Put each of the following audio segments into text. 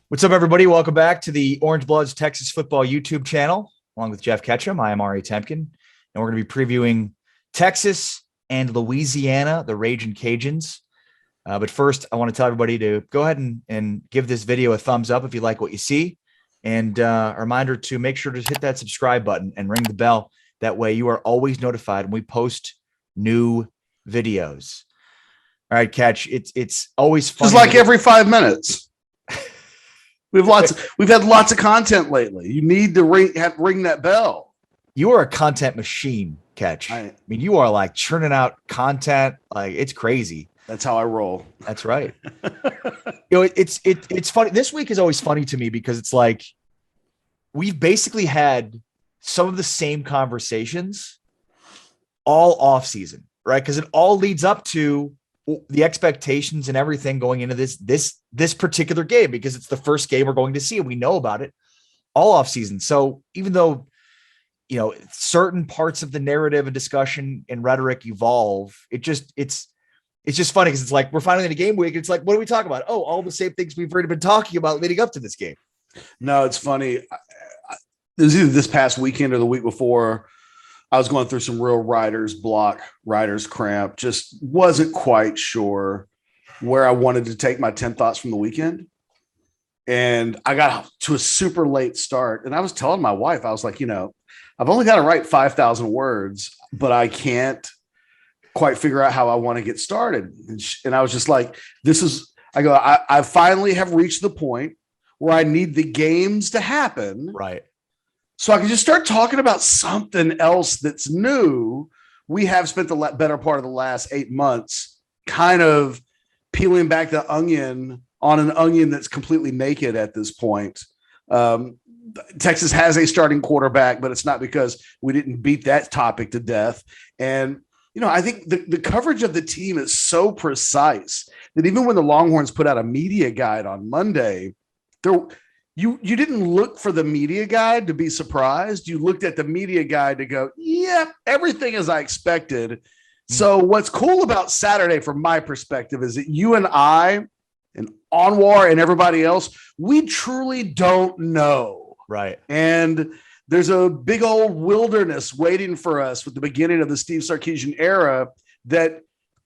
What's up, everybody? Welcome back to the Orangebloods Texas football YouTube channel, along with Geoff Ketchum. I am Temkin, and we're going to be previewing Texas and Louisiana, the Ragin Cajuns. But first, I want to tell everybody to go ahead and give this video a thumbs up if you like what you see. And a reminder to make sure to hit that subscribe button and ring the bell. That way you are always notified when we post new videos. All right, Catch. It's always fun. Just like every 5 minutes. We've had lots of content lately. You need to ring that bell. You are a content machine, Catch. I mean, you are like churning out content. Like, it's crazy. That's how I roll. That's right. It's funny. This week is always funny to me because it's like we've basically had some of the same conversations all off season, right? Because it all leads up to the expectations and everything going into this particular game, because it's the first game we're going to see and we know about it all off season. So even though, certain parts of the narrative and discussion and rhetoric evolve, it's just funny because it's like we're finally in a game week. It's like, what do we talk about? Oh, all the same things we've already been talking about leading up to this game. No, it's funny. It was either this past weekend or the week before. I was going through some real writer's block, writer's cramp. Just wasn't quite sure where I wanted to take my 10 thoughts from the weekend. And I got to a super late start. And I was telling my wife, I was like, I've only got to write 5,000 words, but I can't quite figure out how I want to get started. And I was just like, I finally have reached the point where I need the games to happen. Right. So I can just start talking about something else that's new. We have spent the better part of the last 8 months kind of peeling back the onion on an onion that's completely naked at this point. Texas has a starting quarterback, but it's not because we didn't beat that topic to death. And, I think the coverage of the team is so precise that even when the Longhorns put out a media guide on Monday, You didn't look for the media guide to be surprised. You looked at the media guide to go, yeah, everything as I expected. Mm-hmm. So what's cool about Saturday from my perspective is that you and I and Anwar and everybody else, we truly don't know. Right. And there's a big old wilderness waiting for us with the beginning of the Steve Sarkisian era that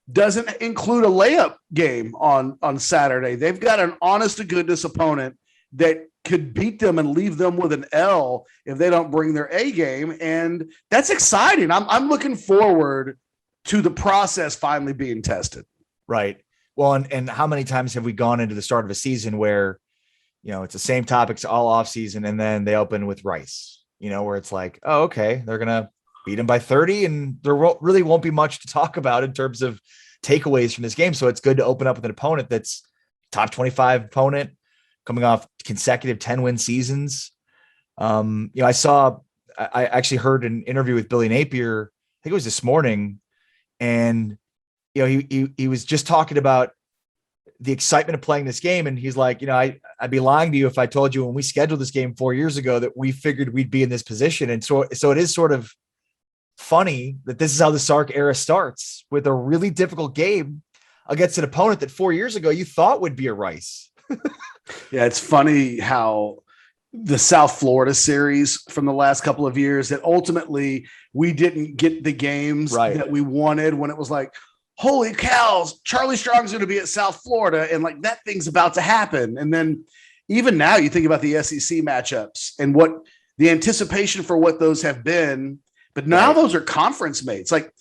doesn't include a layup game on Saturday. They've got an honest to goodness opponent that could beat them and leave them with an L if they don't bring their A game. And that's exciting. I'm looking forward to the process finally being tested. Right. Well, and how many times have we gone into the start of a season where, it's the same topics all off season, and then they open with Rice, where it's like, oh, okay, they're going to beat them by 30 and there really won't be much to talk about in terms of takeaways from this game. So it's good to open up with an opponent that's top 25 opponent, coming off consecutive 10-win seasons. I actually heard an interview with Billy Napier, I think it was this morning. And, he was just talking about the excitement of playing this game. And he's like, I'd be lying to you if I told you when we scheduled this game 4 years ago that we figured we'd be in this position. And so it is sort of funny that this is how the Sark era starts, with a really difficult game against an opponent that 4 years ago you thought would be a Rice. Yeah, it's funny how the South Florida series from the last couple of years, that ultimately we didn't get the games that we wanted, when it was like, holy cows, Charlie Strong's going to be at South Florida, and like that thing's about to happen. And then even now you think about the SEC matchups and what the anticipation for what those have been, but now those are conference mates. Like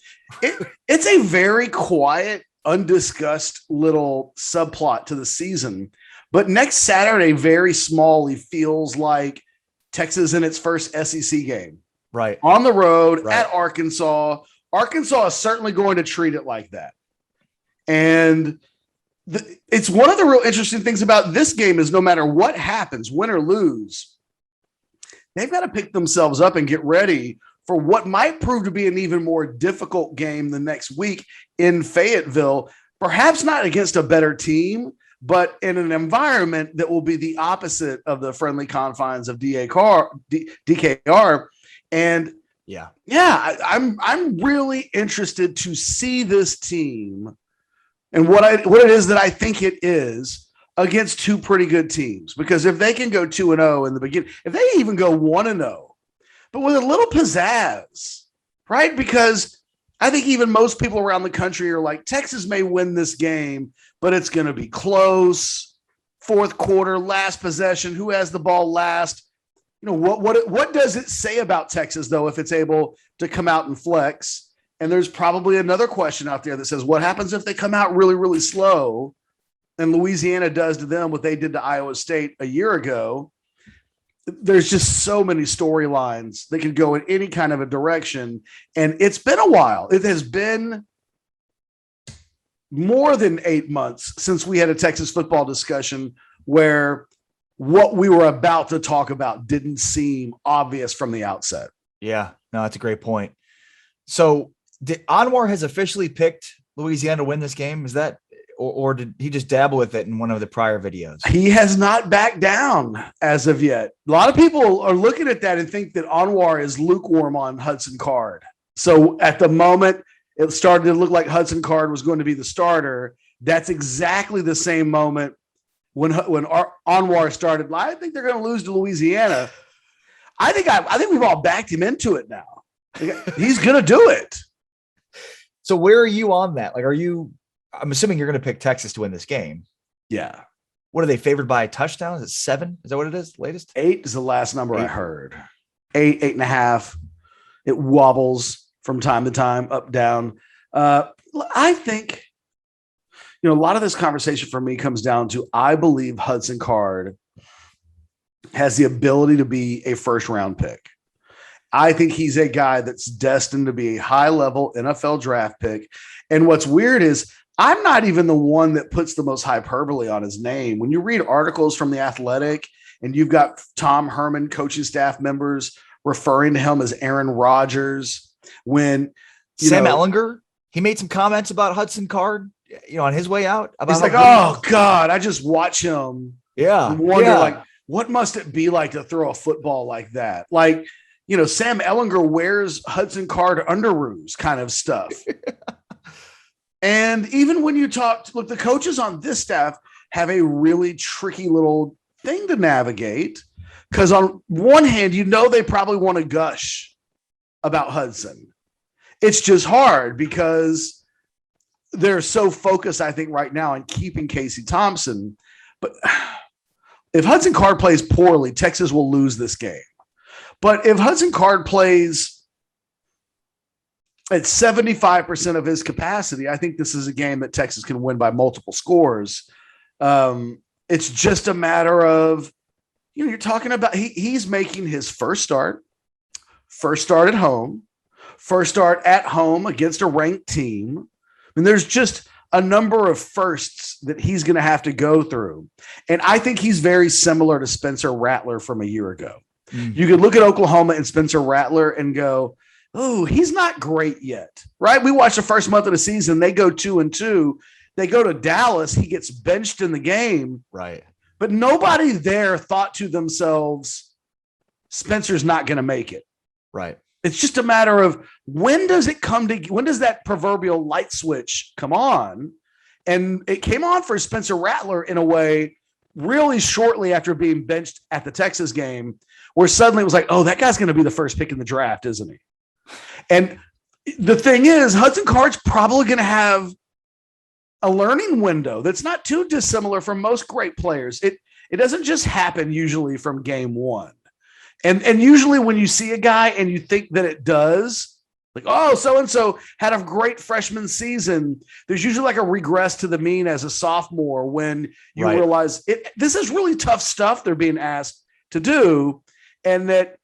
it's a very quiet, undiscussed little subplot to the season. But next Saturday, very small, feels like Texas in its first SEC game. Right. On the road at Arkansas. Arkansas is certainly going to treat it like that. And it's one of the real interesting things about this game is no matter what happens, win or lose, they've got to pick themselves up and get ready for what might prove to be an even more difficult game the next week in Fayetteville, perhaps not against a better team, but in an environment that will be the opposite of the friendly confines of DKR. And I'm really interested to see this team and what it is that I think it is against two pretty good teams, because if they can go 2-0 in the beginning, if they even go 1-0, but with a little pizzazz, right? Because I think even most people around the country are like, Texas may win this game, but it's going to be close. Fourth quarter, last possession, who has the ball last? What does it say about Texas, though, if it's able to come out and flex? And there's probably another question out there that says, what happens if they come out really, really slow and Louisiana does to them what they did to Iowa State a year ago? There's just so many storylines that could go in any kind of a direction. And it's been a while. It has been more than 8 months since we had a Texas football discussion where what we were about to talk about didn't seem obvious from the outset. Yeah, no, that's a great point. So Anwar has officially picked Louisiana to win this game. Is that, or did he just dabble with it in one of the prior videos? He has not backed down as of yet. A lot of people are looking at that and think that Anwar is lukewarm on Hudson Card. So at the moment it started to look like Hudson Card was going to be the starter, that's exactly the same moment when Anwar started. I think they're going to lose to Louisiana. I think we've all backed him into it now. He's going to do it. So where are you on that? Like, I'm assuming you're going to pick Texas to win this game. Yeah. What are they favored by a touchdown? Is it 7? Is that what it is? Latest 8 is the last number I heard. 8.5. It wobbles from time to time, up, down. I think, a lot of this conversation for me comes down to, I believe Hudson Card has the ability to be a first round pick. I think he's a guy that's destined to be a high-level NFL draft pick. And what's weird is I'm not even the one that puts the most hyperbole on his name. When you read articles from The Athletic and you've got Tom Herman, coaching staff members, referring to him as Aaron Rodgers, when Sam Ellinger, he made some comments about Hudson Card, on his way out. About he's like, oh, God, I just watch him. Yeah. And wonder, what must it be like to throw a football like that? Like, Sam Ellinger wears Hudson Card underoos kind of stuff. And even when you look, the coaches on this staff have a really tricky little thing to navigate, because on one hand, they probably want to gush about Hudson. It's just hard because they're so focused, I think, right now on keeping Casey Thompson. But if Hudson Card plays poorly, Texas will lose this game. But if Hudson Card plays at 75% of his capacity, I think this is a game that Texas can win by multiple scores. It's just a matter of, you're talking about he's making his first start at home, first start at home against a ranked team. I mean, there's just a number of firsts that he's going to have to go through. And I think he's very similar to Spencer Rattler from a year ago. You could look at Oklahoma and Spencer Rattler and go, oh, he's not great yet, right? We watched the first month of the season. They go 2-2. They go to Dallas. He gets benched in the game. Right. But nobody there thought to themselves, Spencer's not going to make it. Right. It's just a matter of when does that proverbial light switch come on? And it came on for Spencer Rattler in a way really shortly after being benched at the Texas game, where suddenly it was like, oh, that guy's going to be the first pick in the draft, isn't he? And the thing is, Hudson Card's probably going to have a learning window that's not too dissimilar from most great players. It doesn't just happen usually from game one. And usually when you see a guy and you think that it does, like, oh, so-and-so had a great freshman season, there's usually like a regress to the mean as a sophomore when you realize this is really tough stuff they're being asked to do, and that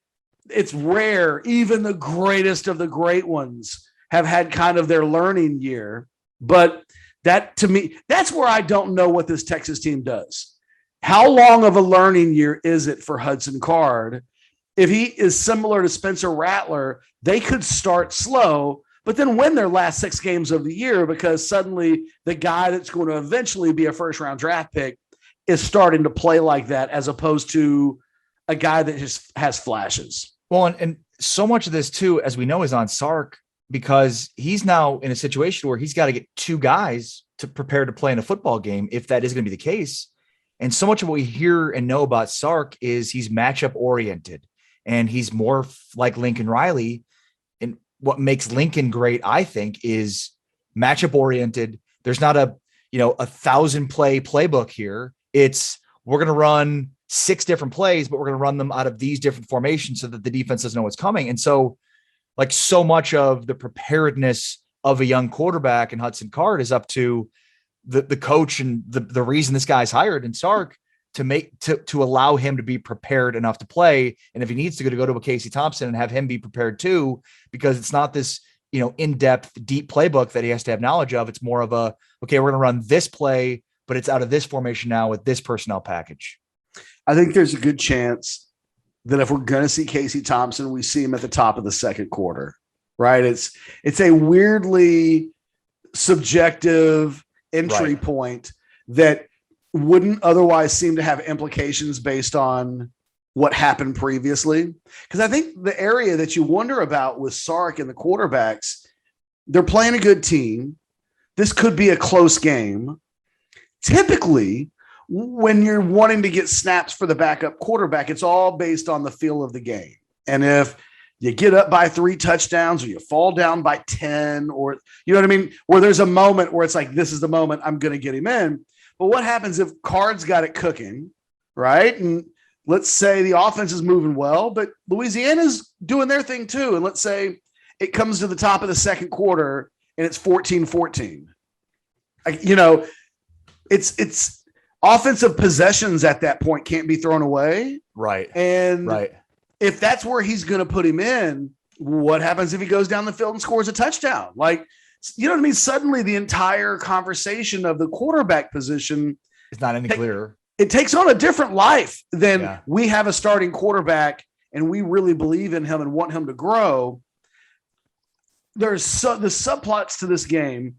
it's rare. Even the greatest of the great ones have had kind of their learning year. But that, to me, that's where I don't know what this Texas team does. How long of a learning year is it for Hudson Card? If he is similar to Spencer Rattler, they could start slow, but then win their last 6 games of the year, because suddenly the guy that's going to eventually be a first-round draft pick is starting to play like that, as opposed to a guy that just has flashes. Well, and so much of this, too, as we know, is on Sark, because he's now in a situation where he's got to get 2 guys to prepare to play in a football game, if that is going to be the case. And so much of what we hear and know about Sark is he's matchup oriented, and he's more like Lincoln Riley. And what makes Lincoln great, I think, is matchup oriented. There's not a 1,000 play playbook here. It's we're going to run 6 different plays, but we're going to run them out of these different formations so that the defense doesn't know what's coming. And so so much of the preparedness of a young quarterback in Hudson Card is up to the coach and the reason this guy's hired in Sark to allow him to be prepared enough to play. And if he needs to go to a Casey Thompson and have him be prepared too, because it's not this, in-depth, deep playbook that he has to have knowledge of. It's more of okay, we're going to run this play, but it's out of this formation now with this personnel package. I think there's a good chance that if we're going to see Casey Thompson, we see him at the top of the second quarter, right? It's a weirdly subjective entry point that wouldn't otherwise seem to have implications based on what happened previously. Because I think the area that you wonder about with Sark and the quarterbacks, they're playing a good team. This could be a close game. Typically, when you're wanting to get snaps for the backup quarterback, it's all based on the feel of the game. And if you get up by 3 touchdowns or you fall down by 10, or you know what I mean, where there's a moment where it's like, this is the moment I'm going to get him in. But what happens if Card's got it cooking, right? And let's say the offense is moving well, but Louisiana's doing their thing too. And let's say it comes to the top of the second quarter and it's 14-14. It's offensive possessions at that point can't be thrown away. Right. And if that's where he's going to put him in, what happens if he goes down the field and scores a touchdown? You know what I mean? Suddenly the entire conversation of the quarterback position is not any clearer. It takes on a different life than we have a starting quarterback and we really believe in him and want him to grow. The subplots to this game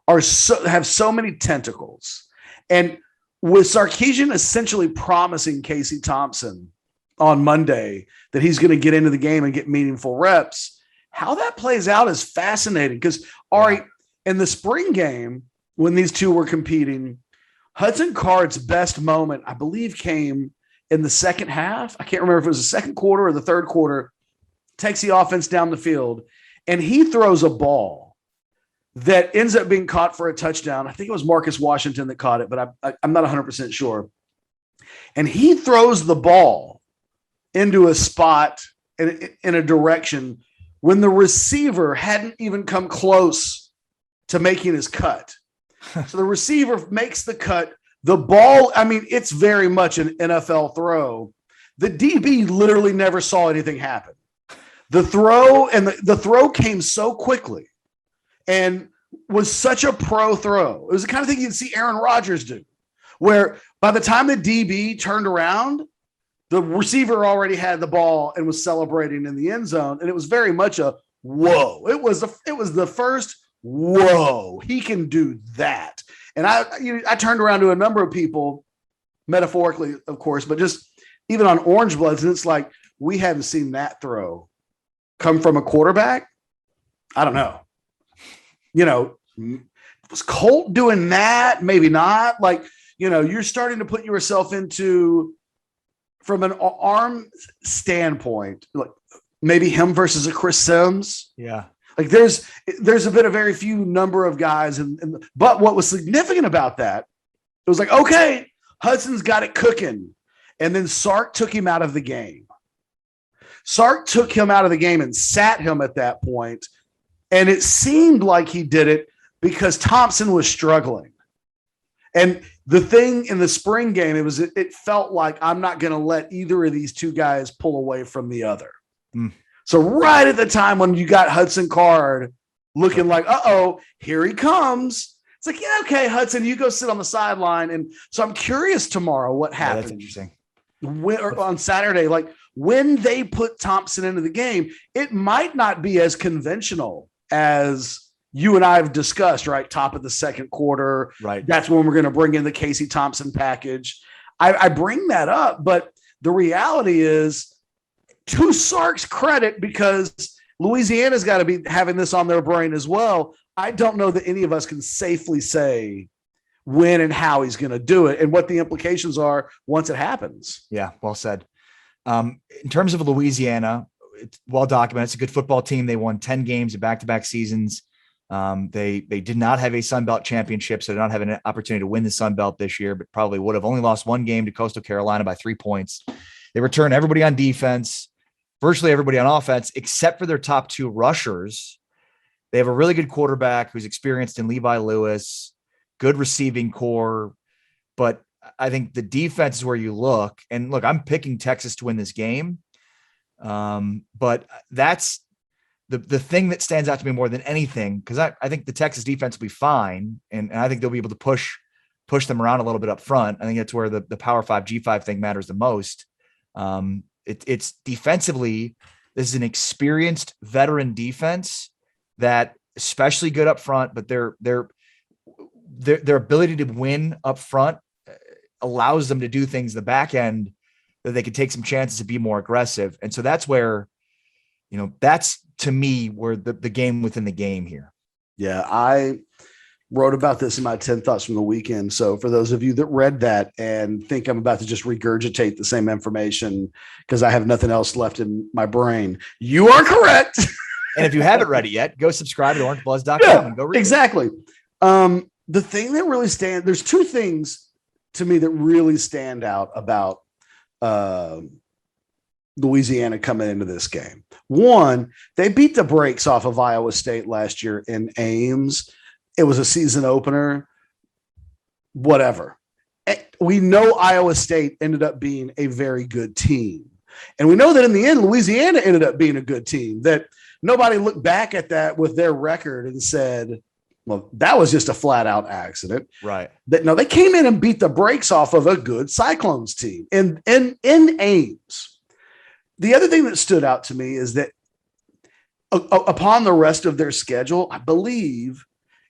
have so many tentacles. And with Sarkeesian essentially promising Casey Thompson on Monday that he's going to get into the game and get meaningful reps, how that plays out is fascinating. Because Ari, in the spring game, when these two were competing, Hudson Card's best moment, I believe, came in the second half. I can't remember if it was the second quarter or the third quarter. Takes the offense down the field, and he throws a ball that ends up being caught for a touchdown. I think it was Marcus Washington that caught it, but I'm not 100% sure. And he throws the ball into a spot in a direction when the receiver hadn't even come close to making his cut. So the receiver makes the cut. The ball, it's very much an NFL throw. The DB literally never saw anything happen. The throw came so quickly and was such a pro throw. It was the kind of thing you'd see Aaron Rodgers do, where by the time the DB turned around, the receiver already had the ball and was celebrating in the end zone. And it was very much a whoa. It was the first whoa, he can do that. And I turned around to a number of people, metaphorically, of course, but just even on Orangebloods, and it's like, we haven't seen that throw come from a quarterback. I don't know. Was Colt doing that? Maybe not. You're starting to put yourself into, from an arm standpoint, like maybe him versus a Chris Sims. Yeah. There's been a very few number of guys, but what was significant about that, it was like, okay, Hudson's got it cooking, and then Sark took him out of the game. Sark took him out of the game and sat him at that point, and it seemed like he did it because Thompson was struggling. And the thing in the spring game, it felt like I'm not going to let either of these two guys pull away from the other. Mm. So right at the time when you got Hudson Card looking like, here he comes. It's like, yeah, okay, Hudson, you go sit on the sideline. And so I'm curious tomorrow what happens. That's interesting. Or on Saturday, when they put Thompson into the game, it might not be as conventional as you and I have discussed, right? Top of the second quarter. Right. That's when we're going to bring in the Casey Thompson package. I bring that up, but the reality is, to Sark's credit, because Louisiana's got to be having this on their brain as well, I don't know that any of us can safely say when and how he's going to do it and what the implications are once it happens. Yeah, well said. In terms of Louisiana, it's well documented. It's a good football team. They won 10 games in back-to-back seasons. They did not have a Sun Belt championship, so they don't have an opportunity to win the Sun Belt this year, but probably would have only lost one game to Coastal Carolina by 3 points. They return everybody on defense, virtually everybody on offense, except for their top two rushers. They have a really good quarterback who's experienced in Levi Lewis, good receiving core, but I think the defense is where you look. And look, I'm picking Texas to win this game. But that's the thing that stands out to me more than anything, because I think the Texas defense will be fine, and I think they'll be able to push them around a little bit up front. I think that's where the Power 5 G5 thing matters the most. It's defensively, this is an experienced veteran defense that especially good up front, but their ability to win up front allows them to do things the back end that they could take some chances to be more aggressive. And so that's where, that's to me where the game within the game here. Yeah. I wrote about this in my 10 thoughts from the weekend. So for those of you that read that and think I'm about to just regurgitate the same information because I have nothing else left in my brain, you are correct. And if you haven't read it yet, go subscribe to orangebloods.com and go read exactly. The thing that really there's two things to me that really stand out about Louisiana coming into this game. One, they beat the brakes off of Iowa State last year in Ames. It was a season opener, whatever. We know Iowa State ended up being a very good team. And we know that in the end, Louisiana ended up being a good team, that nobody looked back at that with their record and said, well, that was just a flat out accident. Right. No, they came in and beat the brakes off of a good Cyclones team in Ames. The other thing that stood out to me is that upon the rest of their schedule, I believe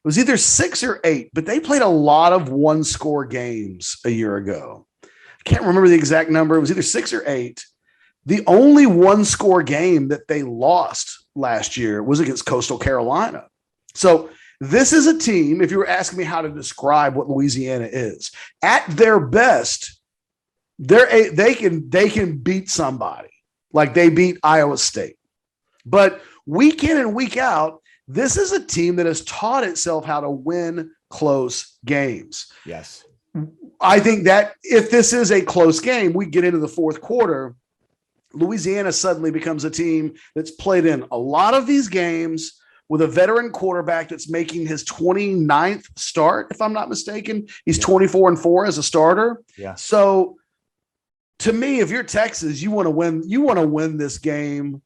it was either 6 or 8, but they played a lot of one-score games a year ago. I can't remember the exact number. It was either 6 or 8. The only one-score game that they lost last year was against Coastal Carolina. So this is a team, if you were asking me how to describe what Louisiana is, at their best, they can beat somebody. Like they beat Iowa State. But week in and week out, this is a team that has taught itself how to win close games. Yes. I think that if this is a close game, we get into the fourth quarter, Louisiana suddenly becomes a team that's played in a lot of these games with a veteran quarterback that's making his 29th start, if I'm not mistaken. He's 24-4 as a starter. Yeah. So to me, if you're Texas, you want to win this game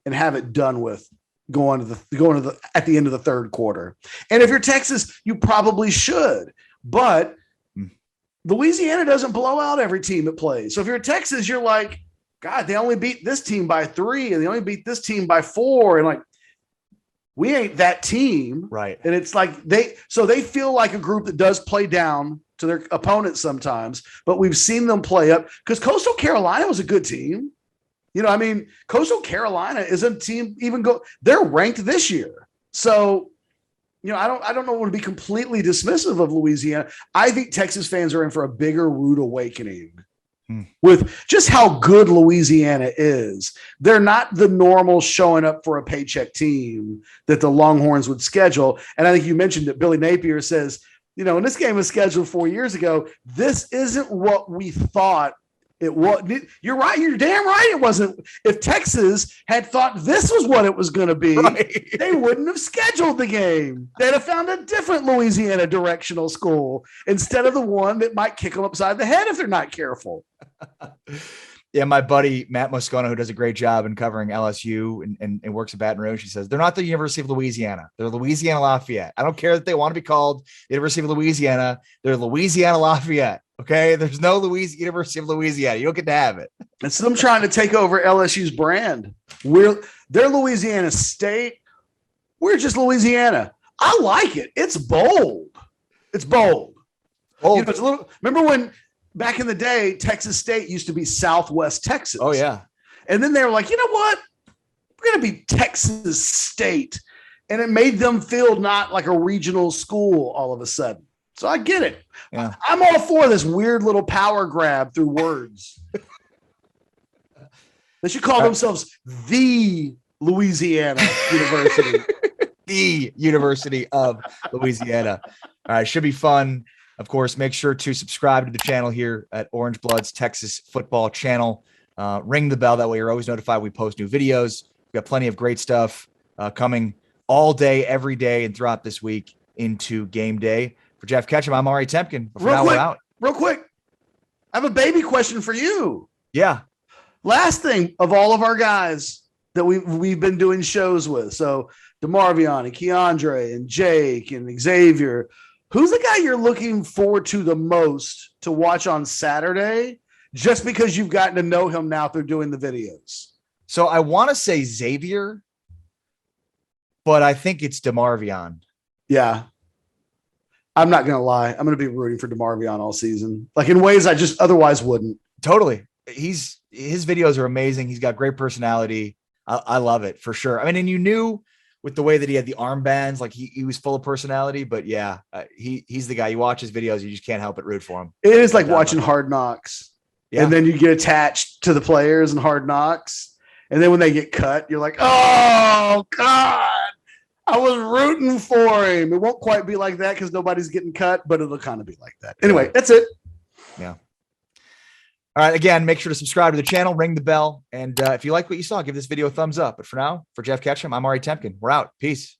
and have it done with going to the at the end of the third quarter. And if you're Texas, you probably should. But Louisiana doesn't blow out every team it plays. So if you're Texas, you're like, God, they only beat this team by 3 and they only beat this team by 4. And like, we ain't that team. Right. And it's like they feel like a group that does play down to their opponents sometimes, but we've seen them play up because Coastal Carolina was a good team. Coastal Carolina is a team they're ranked this year. So, I don't want to be completely dismissive of Louisiana. I think Texas fans are in for a bigger rude awakening with just how good Louisiana is. They're not the normal showing up for a paycheck team that the Longhorns would schedule. And I think you mentioned that Billy Napier says, when this game was scheduled 4 years ago, this isn't what we thought it was. You're right. You're damn right. It wasn't. If Texas had thought this was what it was going to be, right, they wouldn't have scheduled the game. They'd have found a different Louisiana directional school instead of the one that might kick them upside the head if they're not careful. Yeah, my buddy Matt Moscona, who does a great job in covering LSU and works at Baton Rouge, he says they're not the University of Louisiana. They're Louisiana-Lafayette. I don't care that they want to be called the University of Louisiana. They're Louisiana-Lafayette. Okay, there's no University of Louisiana. You don't get to have it. It's them trying to take over LSU's brand. They're Louisiana State. We're just Louisiana. I like it. It's bold. It's bold. It's a little. Remember when? Back in the day, Texas State used to be Southwest Texas. Oh, yeah. And then they were like, you know what? We're going to be Texas State. And it made them feel not like a regional school all of a sudden. So I get it. Yeah. I'm all for this weird little power grab through words. They should call themselves the Louisiana University. The University of Louisiana. All right. Should be fun. Of course, make sure to subscribe to the channel here at Orangebloods Texas Football Channel. Ring the bell. That way you're always notified when we post new videos. We've got plenty of great stuff coming all day, every day, and throughout this week into game day. For Geoff Ketchum, I'm Ari Temkin. But for now, we're out. Real quick. I have a baby question for you. Yeah. Last thing, of all of our guys that we've been doing shows with, so DeMarvion and Keandre and Jake and Xavier, who's the guy you're looking forward to the most to watch on Saturday, just because you've gotten to know him now through doing the videos? So I want to say Xavier, but I think it's DeMarvion. Yeah. I'm not going to lie. I'm going to be rooting for DeMarvion all season, like in ways I just otherwise wouldn't. Totally. His videos are amazing. He's got great personality. I love it for sure. I mean, and you knew with the way that he had the armbands, like he was full of personality, but yeah, he's the guy. You watch his videos, you just can't help but root for him. It is like watching Hard Knocks. Yeah. And then you get attached to the players in Hard Knocks. And then when they get cut, you're like, oh God, I was rooting for him. It won't quite be like that because nobody's getting cut, but it'll kind of be like that. Anyway, that's it. Yeah. All right. Again, make sure to subscribe to the channel, ring the bell. And if you like what you saw, give this video a thumbs up. But for now, for Geoff Ketchum, I'm Ari Temkin. We're out. Peace.